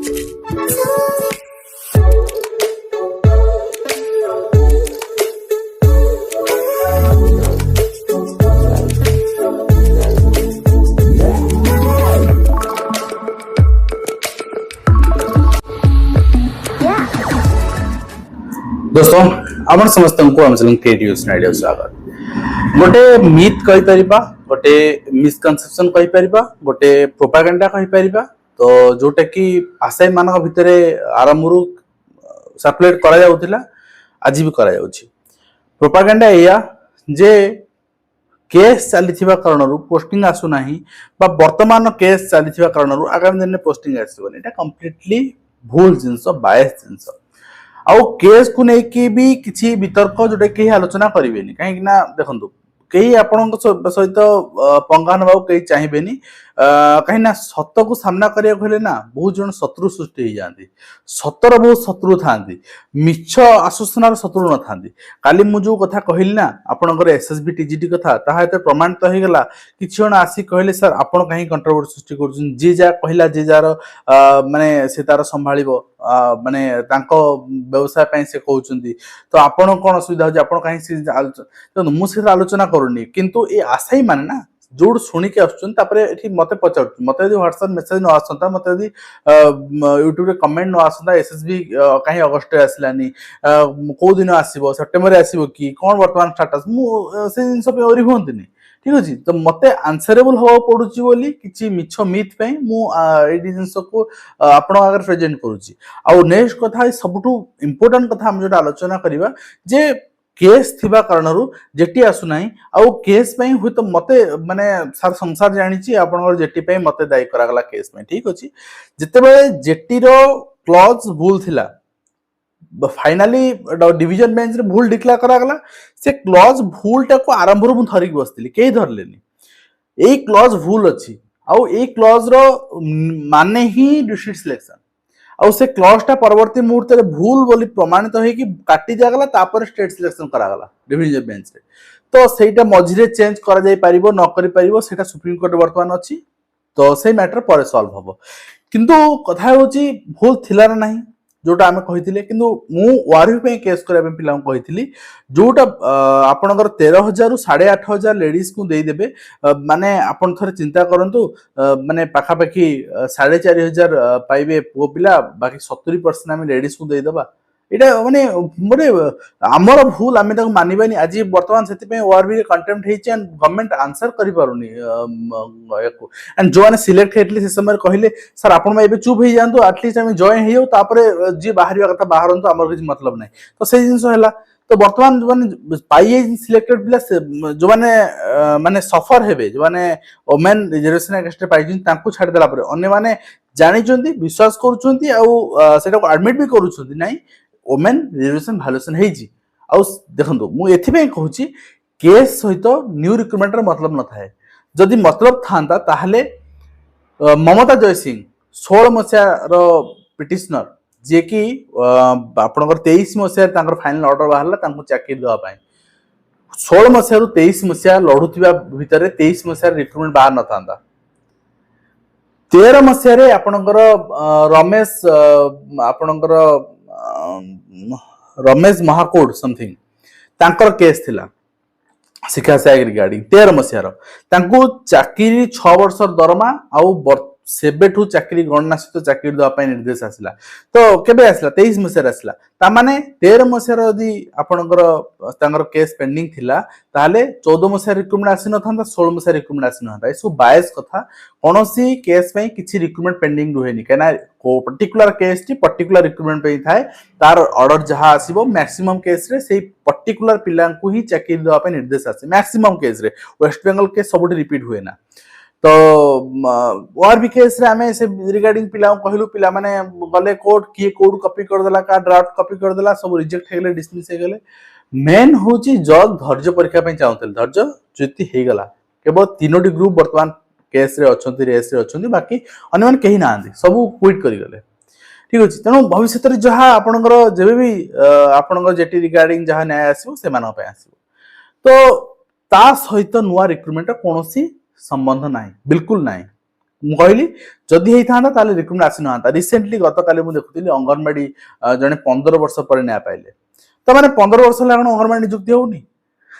दोस्तों आपण समस्त को हम क्रिएटिव आइडिया स्वागत गोटे मिथ कहि परिबा गोटे मिसकनसेप्शन कहि परिबा गोटे प्रोपागेंडा कहि परिबा तो जोटा कि आशायी मानक भितरे आरंभरू सर्कुलेट करा जाउतिला आज भी करा जाउछि। प्रोपागेंडा एया जे केस चलीथिबा कारणरू पोस्टिंग आसु नाही बा वर्तमान केस चलीथिबा कारणरू आगामी दिन पोस्टिंग आसीबनी एटा कंप्लीटली भूल जिंस बायस जिंस आउ केस को लेकिन भी किसी वितर्क जोटा कहीं आलोचना करेंगे कहीं देखो कई आपण सहित पंगा ना कहीं चाहिए कहीं ना सत को सामना करने ना बहुत जन शत्रु सृष्टि हो जाती सतर बहुत शत्रु था मिछ आश्वासनार शत्रु न था काली मु जो कथा कहली ना आपणकर एसएसबी टीजीटी कथा ताहा एते प्रमाणित हो गला किछि जन आसी कहले सर आपण कहीं कंट्रोवर्सी सृष्टि करछन जे जा कहला जे जार माने से तार संभाळिबो माने तांको व्यवसाय पई से कहउछंती तो आपण कोन असुविधा हो आपण कहीं से आलोचना मु से आलोचना करूनी किंतु ए आशाई माने ना जोड़ शुणी के आसुन मत पचार मत व्हाट्सएप मेसेज न आसता मत यूट्यूब कमेंट न आसता एसएसबी कहीं अगस्ट आसलानी कौ दिन आसो सेप्टेम्बर आसो कि कौन वर्तमान स्टाटस मुझे जिन ओरी हमें ठीक अच्छे तो मत आंसरेबल हवा पड़ुची बोली किसी मिछ मिथ पे जिनस को आपण आगे प्रेजेंट करुच्ची आउ नेक्स्ट कथा सबुठू इम्पोर्टाट कथा हम जो आलोचना करवा जे केस थिबा कारणरू जेटी आसुना आउ केस पई हुई तो मते माने सार संसार जानिची आपनकर जेटी पई मते दायी करागला केस में ठीक अछि जते बेले जेटी रो क्लॉज भूल थिला फाइनली डिवीजन बेंच रे भूल डिक्लेयर करागला से क्लॉज भूल टा को आरंभ रो मु धरिक बसतिली केही धरलेनी एई क्लॉज भूल अछि आउ एई क्लॉज रो माने ही डिस्ट्रिक्ट सिलेक्शन आउ से क्लॉज टा परवर्ती मुहूर्त रे भूल बोली प्रमाणित हो कि काटी जागला तापर स्टेट सिलेक्शन करागला डिवीजन बेंच रे तो सेटा मझिरे चेंज करा जाय परिबो न करि परिबो सेटा सुप्रीम कोर्ट वर्तमान अछि तो से मैटर पर सॉल्व हबो किंतु कथा होची भूल थिला ना नाही जोटा आमे कहिथिले किंतु मु वारी पे केस करे पे पिलां कहिथिली जोटा आपनकर 13000 रु 8500 लेडीज को देई देबे माने आपन थरे चिंता करंतु माने पाखा पाखी 4500 पाइबे पो पिला बाकी 70% आमे लेडीज को देई दबा एटा माने मोरे हमर भूल आमे तक मानिबानी आज वर्तमान सेति पे ओआरबी कंटेम्प्ट हेछि एंड गवर्नमेंट आंसर करि पारुनी एको एंड जो आने सिलेक्ट हेतली से समय कहले सर आपण में एबे चुप हे जानतो एटलीस्ट आमे जॉइन हेयो तापरे जे बाहरिया कथा बाहरंतो हमर किछ मतलब नै तो से जिंस हला तो वर्तमान जो माने पाई सिलेक्टेड पिला जो माने सफर हेबे जो माने वुमेन रिजर्वेशन अगेंस्ट पाई जिन तांको छाड़ देला परे अन्य माने जानि चंती विश्वास करूचंती आ सेटा को एडमिट भी करूचंती नै वुमेन रिजर्वेशन भायोलेशन हेजी आउ देखंतु मु एथि पे कहूची केस सहित न्यू रिक्रुटमेंट र मतलब न थाए जदि मतलब थांता ताहले ममता जयसिंह 16 मसिया रो पिटिशनर जे कि आपनकर 23 मसिया तांकर फाइनल ऑर्डर बाहरला तांको चाकरी दवा पाए 16 मसिया रु 23 मसिया लढुथिबा भितरे 23 मसिया रिक्रुटमेंट बाहर न थांता 13 मसिया रे आपनकर रमेश आपनकर रमेश महाकोड समथिंग तांकर केस थिला शिक्षा सहायक रिगार्डिंग 13 मसिया रो तांको चाकरी 6 वर्ष दरमा आउ सेबेठू चाकरी गणना सहित चाकरी दवा पाई निर्देश आसिला तो केबे आसिला 23 मसिया आसिला ता माने 13 मसिया यदि आपनकर तांकर केस पेंडिंग थिला ताले 14 मसिया रिक्रुटमेंट आसी न थांता 16 मसिया रिक्रुटमेंट आसी न थांता सो बायस कथा कोनोसी केस में किछि रिक्रुटमेंट पेंडिंग रुहेनी केना को particular case T particular recruitment पे थाए तार ऑर्डर जहा आसीबो मैक्सिमम केस रे सेही पर्टिकुलर पिलां को ही चाकरी दवा पे निर्देश आसे मैक्सिमम केस रे वेस्ट बेंगल केस सबुठी रिपीट हुए ना तो और भी केस रे हमें से रिगार्डिंग पिला कहलु पिला माने गले कोड किए कोड कॉपी कर देला का ड्राफ्ट कॉपी कर देला सब रिजेक्ट हे गेले डिसमिस हे गेले मेन होची जज धैर्य परीक्षा पे चाहूतल धैर्य ज्योति हे गला केवल तीनोटी ग्रुप वर्तमान केस रे अछंती रेस रे अछंती बाकी अन्य मन केही नांदी सब क्विट करि गले ठीक अछि तनो भविष्य रे जहा आपनकर जेबे भी आपनकर जेटी रिगार्डिंग जहा न्याय आसीबो से मानो पे आसीबो तो ता सहित नुवा रिक्रुटमेंट कोनोसी संबंध नाही बिल्कुल नाही कहली जदि होता रिक्रुटमेंट आसी ना रिसेंटली गत काली देखुली अंगनवाड़ी जड़े 15 वर्ष पर न्याय पाइले तो मैंने 15 वर्ष है अंगनवाड़ी निजुक्ति होनी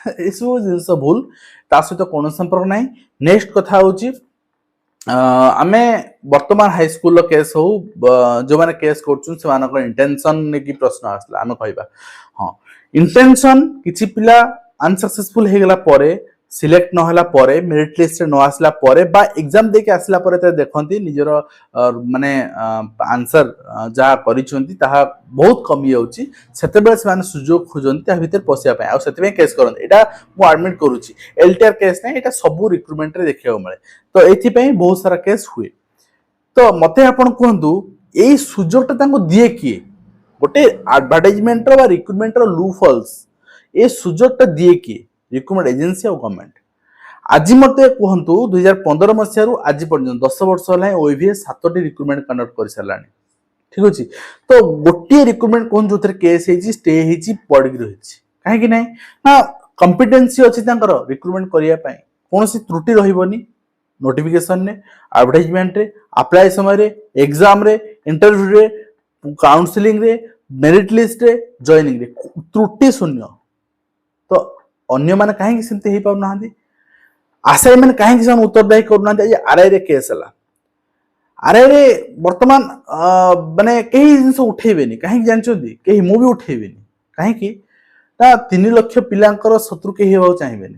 सब जिन भूल ता सहित कौन संपर्क ना। नेक्स्ट कथा हूँ आमे वर्तमान हाई स्कूल केस हो जो मैंने केस कर इंटेंशन की प्रश्न आसला आमे कहबा हाँ इंटेंशन किछि पिला अनसक्सेसफुल हो गला परे सिलेक्ट न होला परे मेरिट लिस्ट न आसला परे बा एग्जाम देके आसला परे ते देखंती निजर माने आंसर जा करिसंती ताहा बहुत कमी होउची सेते बेले से माने सुजोग खोजंती ता भीतर पसिया पय आ सेते में केस करन एटा मु एडमिट करूची एलटीआर केस नै एटा सब रिक्रूटमेंट रे देखियो मिले तो एथि पय बहुत सारा केस हुए तो मते आपण कहंतु एई सुजोगटा तांको दिए किए गोटे एडवर्टाइजमेंट रो रिक्रूटमेंट रो लूफॉल्स ए सुजोगटा दिए किए रिक्रूटमेंट एजेंसी और गवर्नमेंट आज मत कहतु 2015 मसीह आज पर्यटन 10 वर्ष है ओएवीएस 7टी रिक्रूटमेंट कंडक्ट कर सारा ठीक अच्छे तो गोटे रिक्रूटमेंट कौन जो केस स्टे पड़ी रही कहीं ना कंपिटेंसी अच्छी रिक्रूटमेंट करने कौन त्रुटि रही नोटिफिकेशन ने एडवर्टाइजमेंट रे अप्लाई समय एग्जाम रे इंटरव्यू रे काउंसलिंग रे मेरिट लिस्ट रे जॉइनिंग रे त्रुटि शून्य तो अन्य माने कहीं सेमती हो पाउना आशा मैंने कहीं उत्तरदायी करूना आरआई रे केस है आरआई रे वर्तमान माने कई जिन उठेबेनी कहीं जानते कहीं मु भी उठेबेनी कहीं 3 लाख पिलांकर शत्रु कहीं होगा चाहिए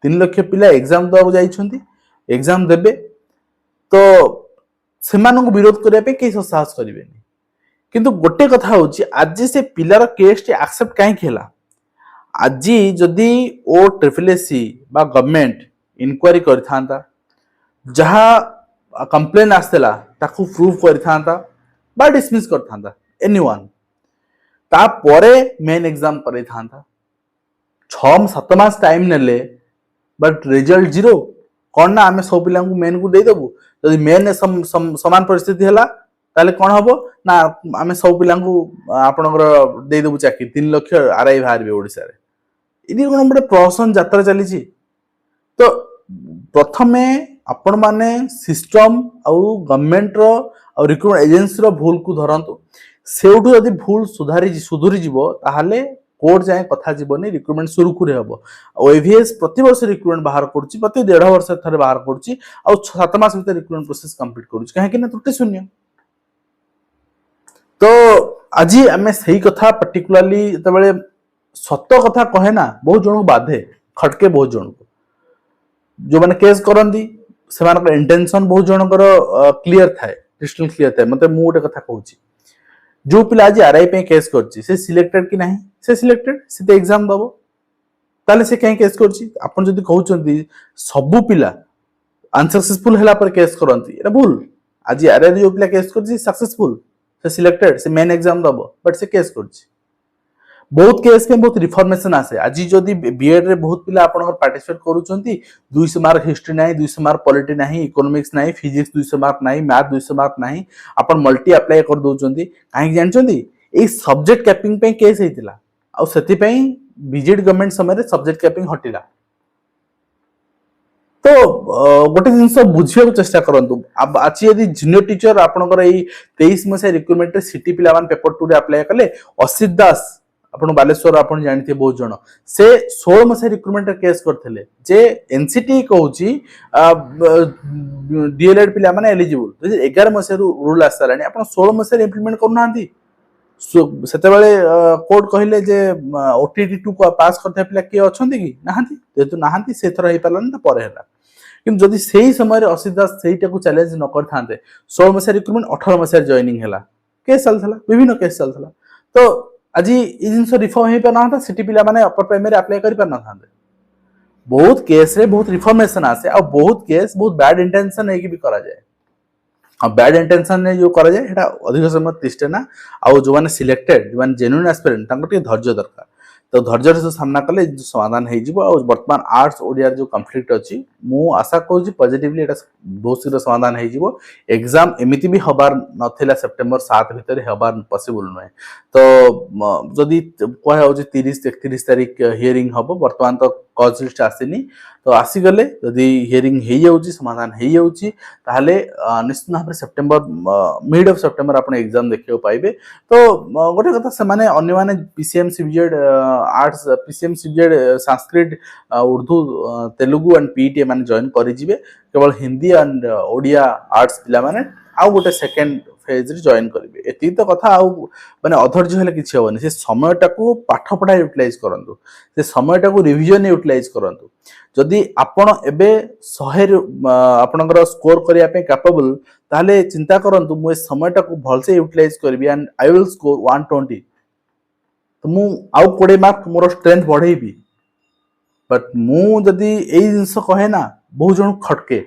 3 लाख पिला एग्जाम देवा जाइछंती एग्जाम देबे तो से विरोध करने कहीं साहस करेंगे किंतु गोटे कथा होची आज से पिलार केस टी एक्सेप्ट कहीं खेला आज जदि ओ ट्रिपलएससी बा गवर्नमेंट इनक्वारी करथांता जहाँ कंप्लेन आसला ताकू प्रूव करथांता बा डिसमिस करथांता एनीवन ता परे मेन एग्जाम करथांता 6-7 मास टाइम नेले बट रिजल्ट जीरो कौन ना आमे सब पिला मेन को दे देबु जदि मेन समान परिस्थिति हला ताले कौन हबो ना आमे सब पिला आपनकर दे देबु चाकरी 3 लाख आरआई बाहर ओडिसा रे इनी कोन बडे प्रहसन यात्रा चली तो प्रथमे आपण माने सिस्टम आउ गवर्नमेंट रो और रिक्रूटमेंट एजेंसी रो भूल को धरंतु सेउठु यदि भूल सुधुरी जीवो ताहाले कोर्ट जाए कथा जीवनी रिक्रूटमेंट सुरुखुरे हबो ओएवीएस प्रति वर्ष रिक्रूटमेंट बाहर करूची प्रति 1.5 वर्ष थरे बाहर करूची आ 7 मास भीतर रिक्रूटमेंट प्रोसेस कंप्लीट करूची काहे कि ना त्रुटि शून्य तो आज आमे सही कथा पर्टिकुलरली जतबेले सत कथा कहे ना बहुत जन बाधे खटके बहुत जन को जो मैंने केस करती से इंटेंशन बहुत जनकर क्लीयर थाए क्रिस्टल क्लीयर थाए मतलब मु गोटे कथा कहूँ जो पिला आज आरआई पे केस करछि से सिलेक्टेड कि नहीं से सिलेक्टेड से तो एग्जाम दबो ताले से कहीं केस करछि आपण जदी कहउचंती सबु पिला अनसक्सेसफुल हला पर केस करंती एटा भूल आज आरआई जो पिला केस करछि सक्सेसफुल से सिलेक्टेड से मेन एग्जाम दबो बट से केस करछि बहुत केस में बहुत रिफॉर्मेशन आसे आज जदि बीएड रे बहुत पिला आपनकर पार्टिसिपेट करूचंती 200 मार्क हिस्ट्री नाही 200 मार्क पॉलिटी नाही इकोनॉमिक्स नाही फिजिक्स 200 मार्क नाही मैथ 200 मार्क नाही अपन मल्टी अप्लाई कर दोचंती काहे जानचंती ए सब्जेक्ट कैपिंग पे केस हेतिला आ सेति पे बीजेडी गवर्नमेंट समय रे सब्जेक्ट कैपिंग हटिला तो गोटे जिनस बुझिया चेष्टा करंतु अब आज यदि जूनियर टीचर आपनकर ए 23 मसे रिक्रूटमेंट रे सिटी पिला मान पेपर 2 रे अप्लाई कले असित दास आपण बालेश्वर आपण जानते बहुत जन से 16 मसे रिक्रूटमेंट केस करथिले जे एनसीटी कहूची डीएलएड पिला माने एलिजिबल 11 मसे रूल आसलानी आपण 16 मसे इंप्लीमेंट करनांती सेते बेले कोर्ट कहिले जे ओटीटी 2 को पास करथे पिला के अछंती कि नाहंती जेतु नाहंती से थरा हे पालन त परे हला किंतु जदि सेही समय रे असिदा सेहीटा को चैलेंज न करथांते 16 मसे रिक्रूटमेंट 18 मसे जॉइनिंग हला केस चलथला विभिन्न केस चलथला तो आज ये जिन रिफॉर्म हो पाना सिटी पिला माने अपर प्राइमरी अप्लाई कर पाना बहुत केस रे बहुत रिफॉर्मेशन आसे और बहुत केस बहुत बैड इंटेंशन है कि भी करा जाए और बैड इंटेंशन ने जो करा जाए एटा अधिक समय तिष्ठे ना और जो माने सिलेक्टेड जो माने जेन्युइन एस्पिरेंट तांको टे धैर्य दरकार तो धैर्य से सामना कले समाधान हो जिवो और वर्तमान आर्ट्स ओडिया जो कॉन्फ्लिक्ट अछि मु आशा कहूँ पॉजिटिवली एटा बहुत शीघ्र समाधान हो जिवो एग्जाम एमिति भी हबार नथिला सेप्टेम्बर 7 भीतर हबार पॉसिबल नय तो जदी कह हो 30-31 तारिख हियरिंग हबो वर्तमान तो कज लिस्ट आसीनी तो आसीगले जदि हियरिंग हो जाउची समाधान हो जाउची ताहले निश्चित भाव सेप्टेम्बर मिड ऑफ सेप्टेम्बर आपण एग्जाम देखियो पाइबे। तो गोटे कथा से माने अन्य माने PCM CBZ arts PCM CBZ Sanskrit Urdu Telugu and PT माने जॉइन करि जिवे केवल हिंदी एंड ओडिया आर्ट्स पिला माने आउ गोटे सेकेंड फेज रे जॉइन करिवे एति तो कथा आउ माने अधर्य हेले किछि होबनी से समयटा को पाठ पढ़ा यूटिलाइज करंतु से समयटा को रिवीजन यूटिलाइज करंतु जदि आपण एबे 100 आपनकर स्कोर करिया पे कैपेबल ताले चिंता करंतु मु समयटा को भल से यूटिलाइज करबी एंड आई विल स्कोर 120 तो मु आउ 20 मार्क मोर स्ट्रेंथ बढ़ेबी बट मु जदि एई जिंस कहे ना बहुत जन खटके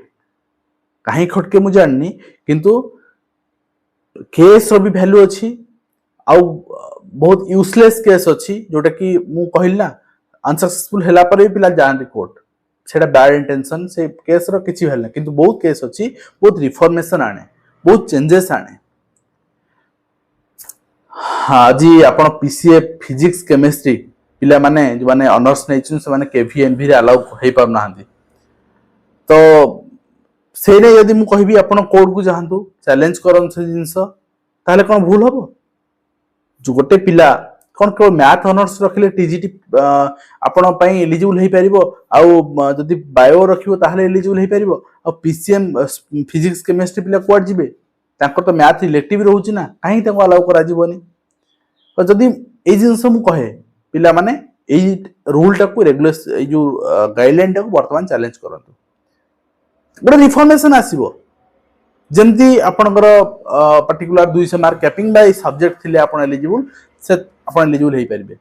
कहीं खटके मु जाननी किंतु केस रो भी वैल्यू अच्छी आउ बहुत यूजलेस केस अच्छी जोटा कि मु कहली ना अनसक्सेसफुल हैला पर भी पिला जान कोर्ट सेटा बैड इंटेंशन से केस रो किछि भेल ना किंतु बहुत केस अच्छी बहुत रिफॉर्मेशन आने बहुत चेंजेस आने। हाँ जी आपण पीसीए फिजिक्स केमिस्ट्री पिला माने जो माने ऑनर्स नेचुन से माने केवीएनवी रे अलाउ हे पार नाहंती तो से ने यदि मु कहबी आपण कोड को जाहंतु चैलेंज करन से जिंस ताले कोन भूल हबो जो गोटे पिला कोन केवल मैथ ऑनर्स रखले टीजीटी आपण पई एलिजिबल हे परिबो आउ जदि बायो रखिबो ताले एलिजिबल हे परिबो आ पीसीएम फिजिक्स केमिस्ट्री पिला कोड जिवे तांको तो मैथ इलेक्टिव रहउची ना काहे तांको अलाउ करा जिवोनी और जदि ए जिंस मु कहे पिला माने ए रूल टाको रेगुलर ए जो गाइडलाइन टाको वर्तमान चैलेंज करंतु गोटे रिफॉर्मेशन आसीबो जेमती आपनकर particular 200 mark capping by subject थिले आपण एलिजिबल से आपण एलिजिबल हे परिबे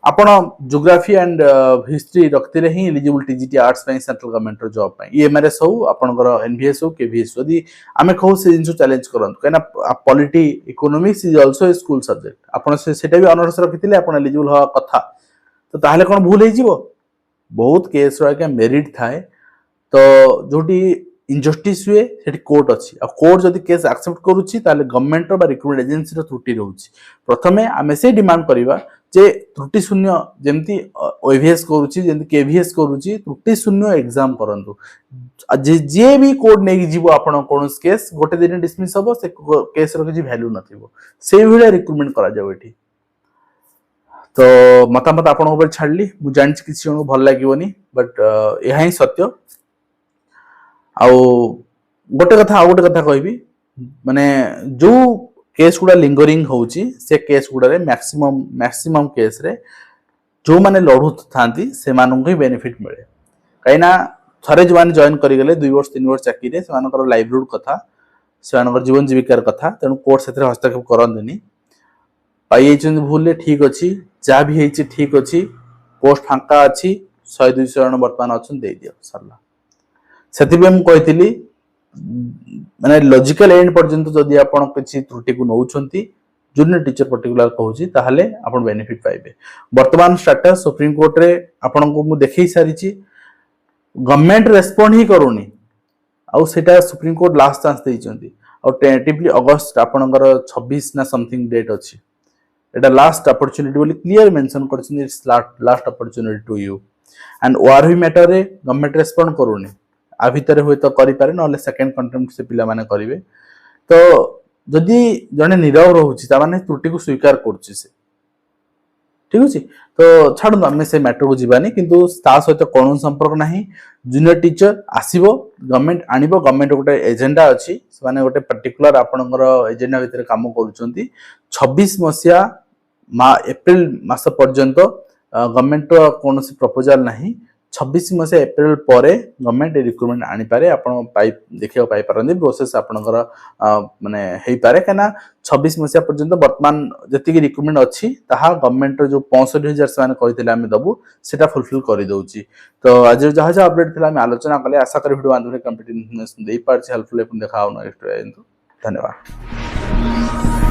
आपण ज्योग्राफी एंड हिस्ट्री रखतिले ही एलिजिबल टीजीटी आर्ट्स पई सेंट्रल गवर्नमेंट रो जॉब पई ईएमआरएस हो आपनकर एनवीएस हो केवीएस यदि आमे कहू से जिंसो चैलेंज करंत कना polity economics is also a school subject आपण सेटा भी ऑनर्स रखतिले आपण एलिजिबल हो कथा तो ताहले कोन भूल हे जिवो बहुत केस रो के मेरिट थाए तो जोटी इनजस्टिस हुए सेठी कोर्ट अच्छी आ कोर्ट जदि केस एक्सेप्ट करूची ताले गवर्नमेंट बा रिक्रूटमेंट एजेंसी रो त्रुटि रहउची प्रथमे आमे से डिमांड करिवा जे त्रुटि शून्य जेमती ओवीएस करूची जेमती केवीएस करूची त्रुटि शून्य एग्जाम करंतु जे भी कोर्ट नै जीवो आपण कोनस केस गोटे दिन डिसमिस हबो से केस रो किछि वैल्यू नथिबो से भले रिक्रूटमेंट करा जाव एठी तो मतामत आपण ऊपर छाडली मु जानछि किछि जण भल लागिवनी बट एहा ही सत्य आउ गोटे कथा कहबी माने जो केस गुड़ा लिंगरिंग होउची से केस गुड़ा रे मैक्सिमम केस रे जो माने लढु थांती से मानन को बेनिफिट मिले काइना थरे जो माने जॉइन करि गेले 2 वर्ष 3 वर्ष चाकरी रे से मानकर लाइवलीहुड कथा से मानकर जीवन जीविकार कथा तेनु कोर्ट सेथरे हस्तक्षेप करंदिनी पाई छन भूलले ठीक अछि जा भी हेछि ठीक अछि पोस्ट फांका अछि 100 200 जन वर्तमान अछन दे दियो सरला सेति भी हम कहतिली माने लॉजिकल एंड पर्यंत जदि आपण किछि त्रुटि को नउछंती जूनियर टीचर पर्टिकुलर कहूची ताहले आपण बेनिफिट पाइबे। वर्तमान स्टेटस सुप्रीम कोर्ट रे आपण को मु देखै सारिची गवर्नमेंट रेस्पोंड ही करूनी आउ सेटा सुप्रीम कोर्ट लास्ट चांस देइचंती और टेंटिवली अगस्त आपणकर 26 ना समथिंग डेट अछि एटा लास्ट अपॉर्चुनिटी बोली क्लियर मेंशन करछन it's last opportunity to you and ORV matter रे गवर्नमेंट रेस्पोंड करूनी आ भितर हुए तो करि पारे नले सेकंड कंटेम्प्ट से पिला माने करिवे तो जदि जने नीरव रहउची ता माने त्रुटि को स्वीकार करछि से ठीक अछि तो छाडु हमें से मैटर को जीवानी किंतु ता सहित कोन संपर्क नाही जूनियर टीचर आसीबो गवर्नमेंट आनिबो गवर्नमेंट गोटे एजेंडा अछि से माने गोटे पर्टिकुलर आपनकर एजेंडा भितर काम करूचंती 26 मसिया एप्रिल मास पर्यंत गवर्नमेंट कोनोसी प्रपोजल नाही 26 मसिया एप्रिल परे गवर्नमेंट रिक्रूटमेंट आनी पारे आपण पाई देखियो पाई परंदी प्रोसेस आपनकर माने हेई पारे कना 26 मसिया पर्यंत वर्तमान जति रिक्रूटमेंट अछि ताहा गवर्नमेंट जो 65000 से माने कहितले हम दबु सेटा फुलफिल करि दउची तो आज जहा जहा अपडेट थिला हम आलोचना कले आशा करी वीडियो बांधले कंप्लीट इन्फॉर्मेशन देई पारछि हेल्पफुल अपन देखाओ नेक्स्ट धन्यवाद।